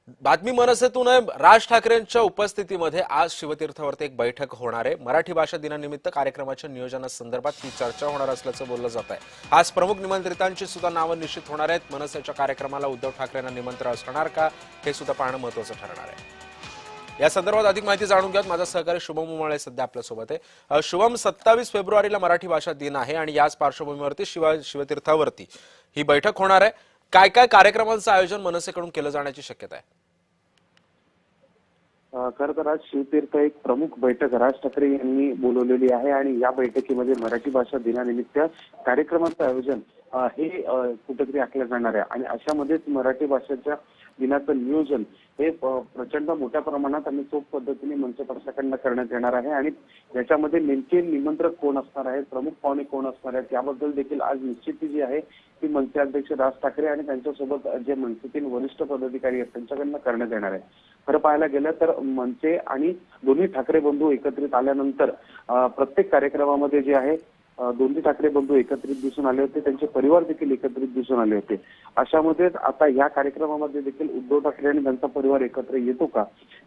बातमी मनसेतून आहे। राज ठाकरेंच्या उपस्थितीमध्ये आज शिवतीर्थावरती एक बैठक होणार आहे। मराठी भाषा दिनानिमित्त कार्यक्रमाच्या नियोजनासंदर्भात ही चर्चा होणार असल्याचं बोललं जात आहे। आज प्रमुख निमंत्रितांची सुद्धा नावं निश्चित होणार आहेत। मनसेच्या कार्यक्रमाला उद्धव ठाकरेंना निमंत्रण असणार का हे सुद्धा पाहणं महत्त्वाचं ठरणार आहे। या संदर्भात अधिक माहिती जाणून घ्यात माझा सहकारी शुभम उमाळे सध्या आपल्या सोबत आहे। शुभम, 27 फेब्रुवारीला मराठी भाषा दिन आहे आणि याच पार्श्वभूमीवरती शिवतीर्थावरती ही बैठक होणार आहे। काय काय कार्यक्रमांचं आयोजन मनसेकडून केलं जाण्याची शक्यता आहे? खरं तर आज शिवतीर्थ एक प्रमुख बैठक राज ठाकरे यांनी बोलवलेली आहे आणि या बैठकीमध्ये मराठी भाषा दिनानिमित्त कार्यक्रमाचं आयोजन हे कुठेतरी आखलं जाणार आहे आणि अशामध्येच मराठी भाषेच्या दिनाचं नियोजन हे प्रचंड मोठ्या प्रमाणात आणि चोख पद्धतीने मंच पक्षाकडनं करण्यात येणार आहे आणि याच्यामध्ये नेमके निमंत्रक कोण असणार आहेत, प्रमुख पाहुणे कोण असणार आहेत याबद्दल देखील आज निश्चिती जी आहे ती मनसे अध्यक्ष राज ठाकरे आणि त्यांच्यासोबत जे मनसेतील वरिष्ठ पदाधिकारी आहेत त्यांच्याकडनं करण्यात येणार आहे। खरं पाहायला गेलं तर मनसे आणि दोन्ही ठाकरे बंधू एकत्रित आल्यानंतर प्रत्येक कार्यक्रमामध्ये जे आहे दोन्ही ठाकरे बंधू एकत्रित दिसून आले होते, त्यांचे परिवार देखील एकत्रित दिसून आले होते। अशामध्येच आता या कार्यक्रमामध्ये देखील उद्धव ठाकरे आणि त्यांचा परिवार एकत्र येतो का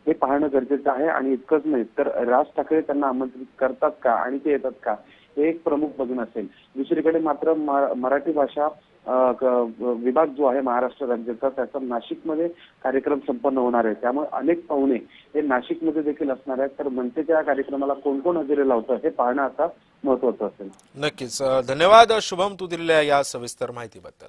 हे पाहणं गरजेचं आहे आणि इतकंच नाही तर राज ठाकरे त्यांना आमंत्रित करतात का आणि ते येतात का हे एक प्रमुख बघणं असेल। दुसरीकडे मात्र मराठी भाषा विभाग जो आहे महाराष्ट्र राज्याचा त्याचा नाशिकमध्ये कार्यक्रम संपन्न होणार आहे, त्यामुळे अनेक पाहुणे हे नाशिकमध्ये देखील असणार आहेत। तर मनसेच्या या कार्यक्रमाला कोण कोण हजेरी लावतं हे पाहणं आता महत्त्वाचं असेल। नक्कीच धन्यवाद शुभम, तू दिलेल्या या सविस्तर माहितीबद्दल।